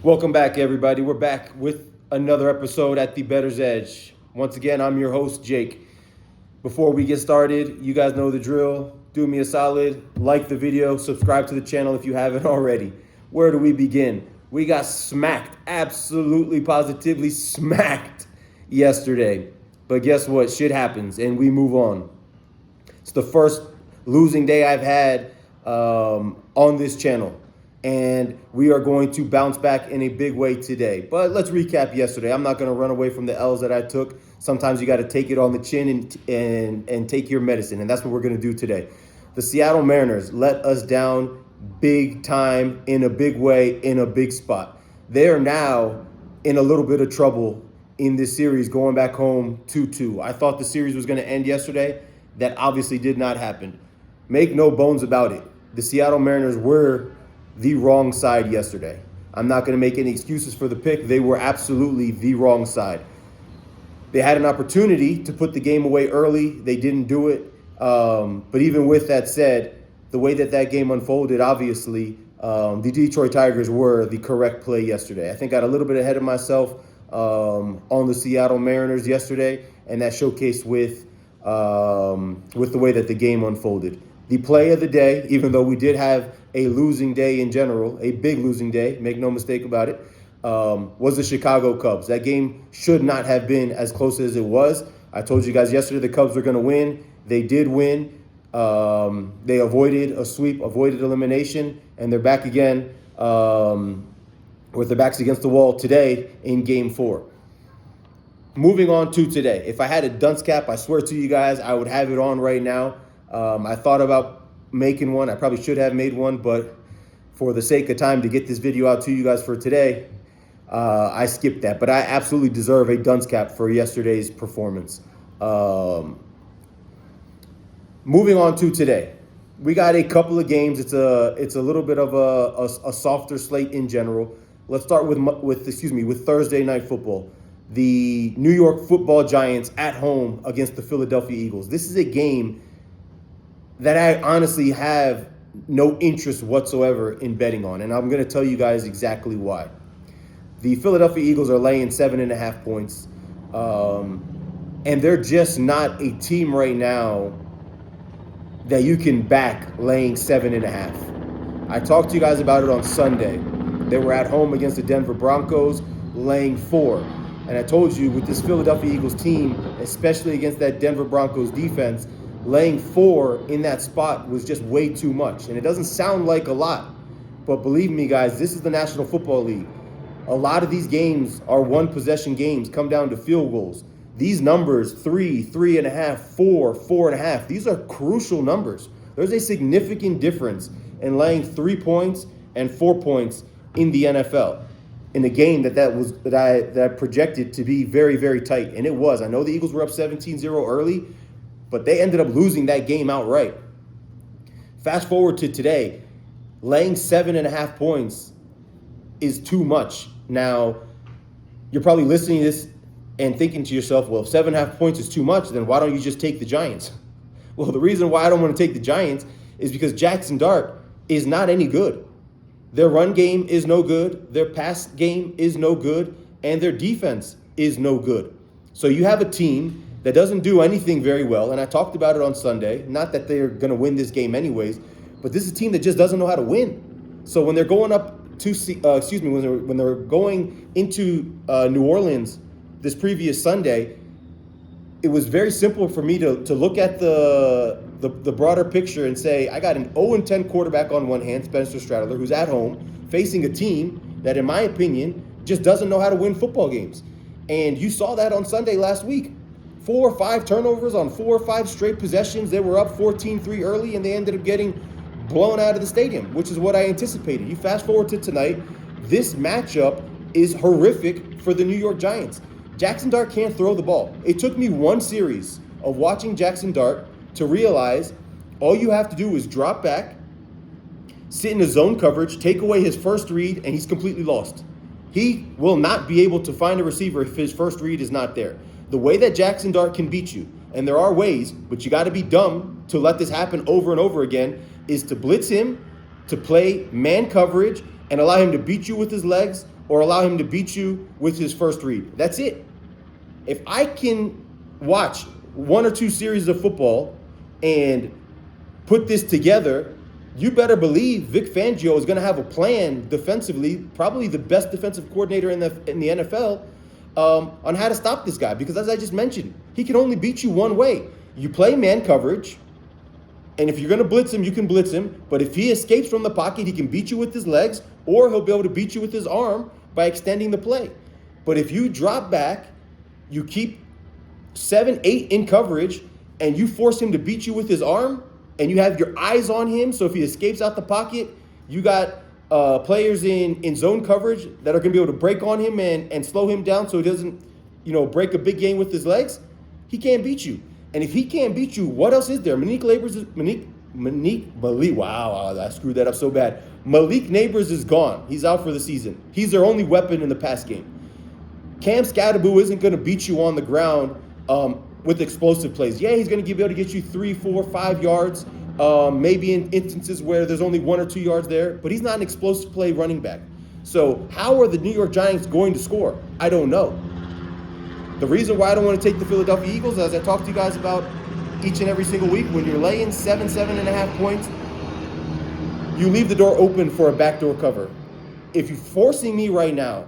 Welcome back, everybody. We're back with another episode at the Better's Edge. Once again, I'm your host, Jake. Before we get started, you guys know the drill. Do me a solid, like the video, subscribe to the channel if you haven't already. Where do we begin? We got smacked, absolutely positively smacked yesterday. But guess what? Shit happens and we move on. It's the first losing day I've had on this channel. And we are going to bounce back in a big way today. But let's recap yesterday. I'm not going to run away from the L's that I took. Sometimes you got to take it on the chin and take your medicine. And that's what we're going to do today. The Seattle Mariners let us down big time, in a big way, in a big spot. They are now in a little bit of trouble in this series, going back home 2-2. I thought the series was going to end yesterday. That obviously did not happen. Make no bones about it. The Seattle Mariners were the wrong side yesterday. I'm not going to make any excuses for the pick. They were absolutely the wrong side. They had an opportunity to put the game away early. They didn't do it. But even with that said, the way that game unfolded, obviously, the Detroit Tigers were the correct play yesterday. I think I got a little bit ahead of myself on the Seattle Mariners yesterday, and that showcased with the way that the game unfolded. The play of the day, even though we did have a losing day in general, a big losing day, make no mistake about it, was the Chicago Cubs. That game should not have been as close as it was. I told you guys yesterday the Cubs were going to win. They did win. They avoided a sweep, avoided elimination, and they're back again with their backs against the wall today in Game 4. Moving on to today. If I had a dunce cap, I swear to you guys, I would have it on right now. I thought about making one. I probably should have made one, but for the sake of time to get this video out to you guys for today, I skipped that. But I absolutely deserve a dunce cap for yesterday's performance. Moving on to today. We got a couple of games. It's a little bit of a softer slate in general. Let's start with Thursday Night Football. The New York Football Giants at home against the Philadelphia Eagles. This is a game that I honestly have no interest whatsoever in betting on, and I'm going to tell you guys exactly why. The Philadelphia Eagles are laying 7.5 points, and they're just not a team right now that you can back laying 7.5. I talked to you guys about it on Sunday. They were at home against the Denver Broncos, laying 4. And I told you with this Philadelphia Eagles team, especially against that Denver Broncos defense, laying 4 in that spot was just way too much. And it doesn't sound like a lot, but believe me, guys, this is the National Football League. A lot of these games are one-possession games, come down to field goals. These numbers, 3, 3.5, 4, 4.5, these are crucial numbers. There's a significant difference in laying 3 points and 4 points in the NFL. In a game that I projected to be very, very tight, and it was. I know the Eagles were up 17-0 early, but they ended up losing that game outright. Fast forward to today, laying 7.5 points is too much. Now, you're probably listening to this and thinking to yourself, well, if 7.5 points is too much, then why don't you just take the Giants? Well, the reason why I don't want to take the Giants is because Jackson Dart is not any good. Their run game is no good, their pass game is no good, and their defense is no good. So you have a team that doesn't do anything very well, and I talked about it on Sunday. Not that they're going to win this game anyways, but this is a team that just doesn't know how to win. So when they're going up to, when they're going into New Orleans this previous Sunday, it was very simple for me to look at the broader picture and say, I got an 0-10 quarterback on one hand, Spencer Strattler, who's at home facing a team that, in my opinion, just doesn't know how to win football games. And you saw that on Sunday last week. 4 or 5 turnovers on 4 or 5 straight possessions. They were up 14-3 early, and they ended up getting blown out of the stadium, which is what I anticipated. You fast forward to tonight, this matchup is horrific for the New York Giants. Jackson Dart can't throw the ball. It took me one series of watching Jackson Dart to realize all you have to do is drop back, sit in a zone coverage, take away his first read, and he's completely lost. He will not be able to find a receiver if his first read is not there. The way that Jackson Dart can beat you, and there are ways, but you got to be dumb to let this happen over and over again, is to blitz him, to play man coverage, and allow him to beat you with his legs, or allow him to beat you with his first read. That's it. If I can watch one or two series of football and put this together, you better believe Vic Fangio is going to have a plan defensively, probably the best defensive coordinator in the NFL, on how to stop this guy. Because as I just mentioned, he can only beat you one way. You play man coverage, and if you're going to blitz him, you can blitz him. But if he escapes from the pocket, he can beat you with his legs, or he'll be able to beat you with his arm by extending the play. But if you drop back, you keep 7, 8 in coverage, and you force him to beat you with his arm, and you have your eyes on him, so if he escapes out the pocket, you got players in zone coverage that are going to be able to break on him and slow him down so he doesn't, break a big game with his legs. He can't beat you. And if he can't beat you, what else is there? Malik, wow, I screwed that up so bad. Malik Nabers is gone. He's out for the season. He's their only weapon in the pass game. Cam Scadaboo isn't going to beat you on the ground with explosive plays. Yeah, he's going to be able to get you 3, 4, 5 yards, maybe in instances where there's only 1 or 2 yards there, but he's not an explosive play running back. So how are the New York Giants going to score? I don't know. The reason why I don't want to take the Philadelphia Eagles, as I talk to you guys about each and every single week, when you're laying 7.5 points, you leave the door open for a backdoor cover. If you're forcing me right now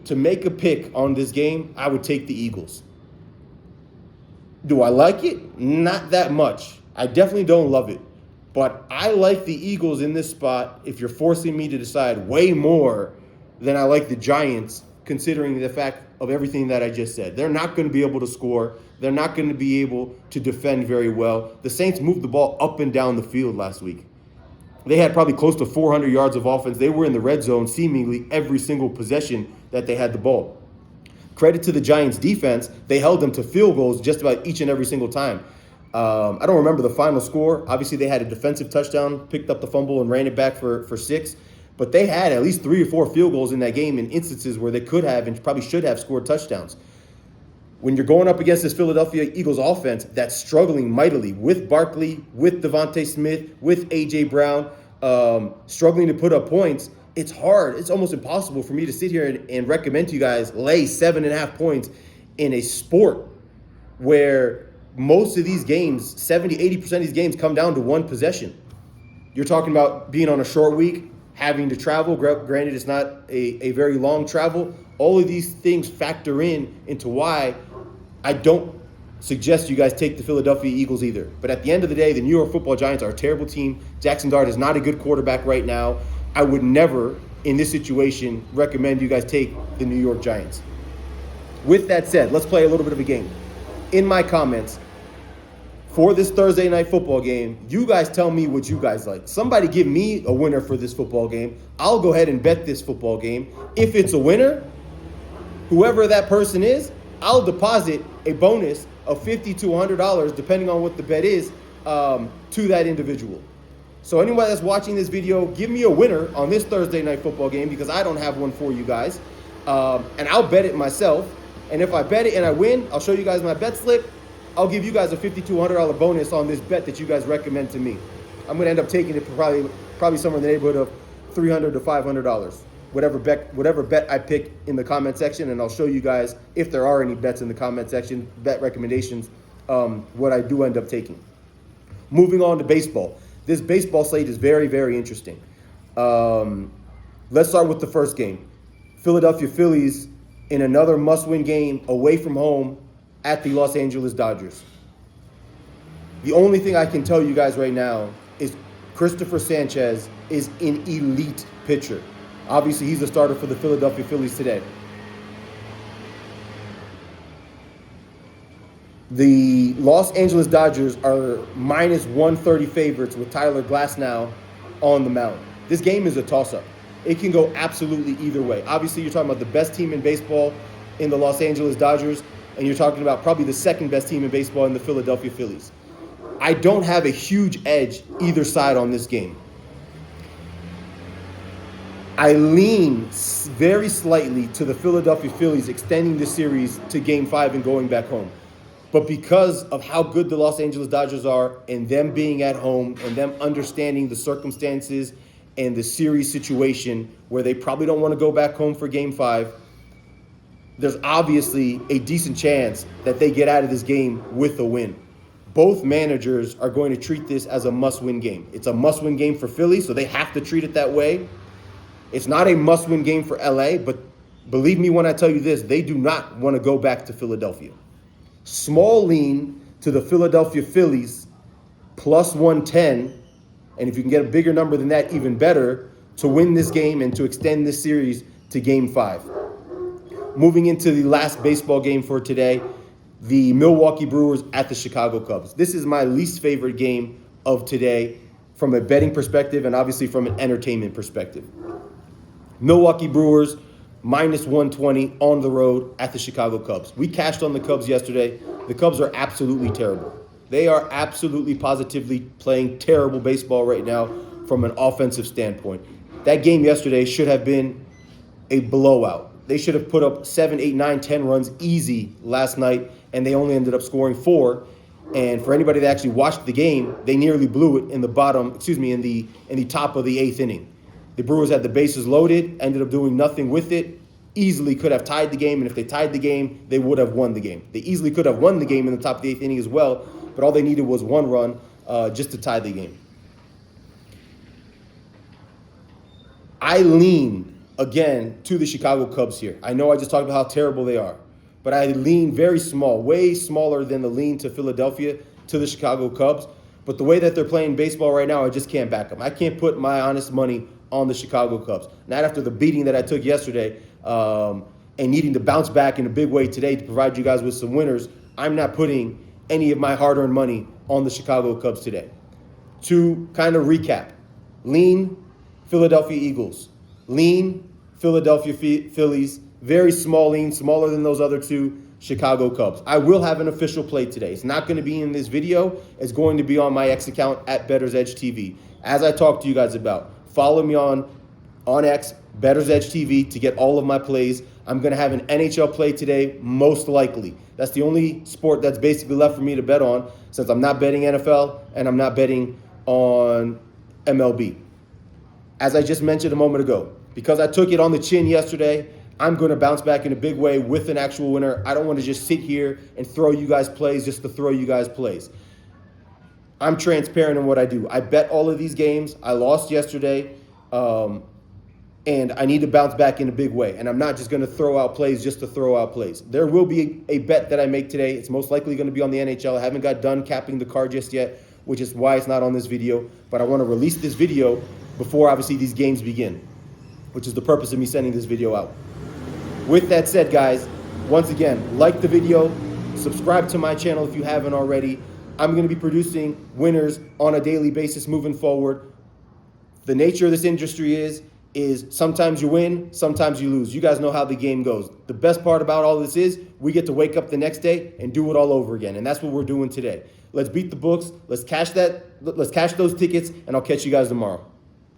to make a pick on this game, I would take the Eagles. Do I like it? Not that much. I definitely don't love it. But I like the Eagles in this spot if you're forcing me to decide way more than I like the Giants, considering the fact of everything that I just said. They're not going to be able to score. They're not going to be able to defend very well. The Saints moved the ball up and down the field last week. They had probably close to 400 yards of offense. They were in the red zone seemingly every single possession that they had the ball. Credit to the Giants' defense. They held them to field goals just about each and every single time. I don't remember the final score. Obviously, they had a defensive touchdown, picked up the fumble, and ran it back for 6. But they had at least 3 or 4 field goals in that game in instances where they could have and probably should have scored touchdowns. When you're going up against this Philadelphia Eagles offense that's struggling mightily with Barkley, with Devontae Smith, with A.J. Brown, struggling to put up points, it's hard. It's almost impossible for me to sit here and recommend to you guys lay 7.5 points in a sport where most of these games, 70, 80% of these games come down to one possession. You're talking about being on a short week, having to travel. Granted, it's not a very long travel. All of these things factor into why I don't suggest you guys take the Philadelphia Eagles either. But at the end of the day, the New York Football Giants are a terrible team. Jackson Dart is not a good quarterback right now. I would never, in this situation, recommend you guys take the New York Giants. With that said, let's play a little bit of a game. In my comments for this Thursday night football game, you guys tell me what you guys like. Somebody give me a winner for this football game. I'll go ahead and bet this football game. If it's a winner, whoever that person is, I'll deposit a bonus of $50 to $100, depending on what the bet is, to that individual. So anyone that's watching this video, give me a winner on this Thursday night football game, because I don't have one for you guys. And I'll bet it myself. And if I bet it and I win, I'll show you guys my bet slip. I'll give you guys a $50 to $100 bonus on this bet that you guys recommend to me. I'm going to end up taking it for probably somewhere in the neighborhood of $300 to $500. Whatever bet I pick in the comment section, and I'll show you guys, if there are any bets in the comment section, bet recommendations, what I do end up taking. Moving on to baseball. This baseball slate is very, very interesting. Let's start with the first game. Philadelphia Phillies in another must-win game away from home at the Los Angeles Dodgers. The only thing I can tell you guys right now is Christopher Sanchez is an elite pitcher. Obviously, he's the starter for the Philadelphia Phillies today. The Los Angeles Dodgers are minus 130 favorites with Tyler Glasnow on the mound. This game is a toss-up. It can go absolutely either way. Obviously, you're talking about the best team in baseball in the Los Angeles Dodgers, and you're talking about probably the second best team in baseball in the Philadelphia Phillies. I don't have a huge edge either side on this game. I lean very slightly to the Philadelphia Phillies extending the series to Game 5 and going back home. But because of how good the Los Angeles Dodgers are and them being at home and them understanding the circumstances and the series situation where they probably don't want to go back home for game 5, there's obviously a decent chance that they get out of this game with a win. Both managers are going to treat this as a must-win game. It's a must-win game for Philly, so they have to treat it that way. It's not a must-win game for LA, but believe me when I tell you this, they do not want to go back to Philadelphia. Small lean to the Philadelphia Phillies, plus 110, and if you can get a bigger number than that, even better, to win this game and to extend this series to game 5. Moving into the last baseball game for today, the Milwaukee Brewers at the Chicago Cubs. This is my least favorite game of today from a betting perspective and obviously from an entertainment perspective. Milwaukee Brewers minus 120 on the road at the Chicago Cubs. We cashed on the Cubs yesterday. The Cubs are absolutely terrible. They are absolutely positively playing terrible baseball right now from an offensive standpoint. That game yesterday should have been a blowout. They should have put up 7, 8, 9, 10 runs easy last night, and they only ended up scoring 4. And for anybody that actually watched the game, they nearly blew it in the top of the 8th inning. The Brewers had the bases loaded, ended up doing nothing with it, easily could have tied the game, and if they tied the game, they would have won the game. They easily could have won the game in the top of the 8th inning as well, but all they needed was 1 run just to tie the game. I lean again to the Chicago Cubs here. I know I just talked about how terrible they are, but I lean very small, way smaller than the lean to Philadelphia to the Chicago Cubs. But the way that they're playing baseball right now, I just can't back them. I can't put my honest money on the Chicago Cubs. Not after the beating that I took yesterday and needing to bounce back in a big way today to provide you guys with some winners. I'm not putting any of my hard-earned money on the Chicago Cubs today. To kind of recap, lean Philadelphia Eagles, lean Philadelphia Phillies, very small lean, smaller than those other two, Chicago Cubs. I will have an official play today. It's not going to be in this video. It's going to be on my X account at Bettor's Edge TV. As I talked to you guys about, follow me on X, Bettor's Edge TV, to get all of my plays. I'm going to have an NHL play today, most likely. That's the only sport that's basically left for me to bet on, since I'm not betting NFL and I'm not betting on MLB. As I just mentioned a moment ago, because I took it on the chin yesterday, I'm going to bounce back in a big way with an actual winner. I don't want to just sit here and throw you guys plays just to throw you guys plays. I'm transparent in what I do. I bet all of these games. I lost yesterday, and I need to bounce back in a big way. And I'm not just going to throw out plays just to throw out plays. There will be a bet that I make today. It's most likely going to be on the NHL. I haven't got done capping the card just yet, which is why it's not on this video. But I want to release this video before, obviously, these games begin, which is the purpose of me sending this video out. With that said, guys, once again, like the video, subscribe to my channel if you haven't already. I'm going to be producing winners on a daily basis moving forward. The nature of this industry is sometimes you win, sometimes you lose. You guys know how the game goes. The best part about all this is we get to wake up the next day and do it all over again, and that's what we're doing today. Let's beat the books. Let's cash those tickets, and I'll catch you guys tomorrow.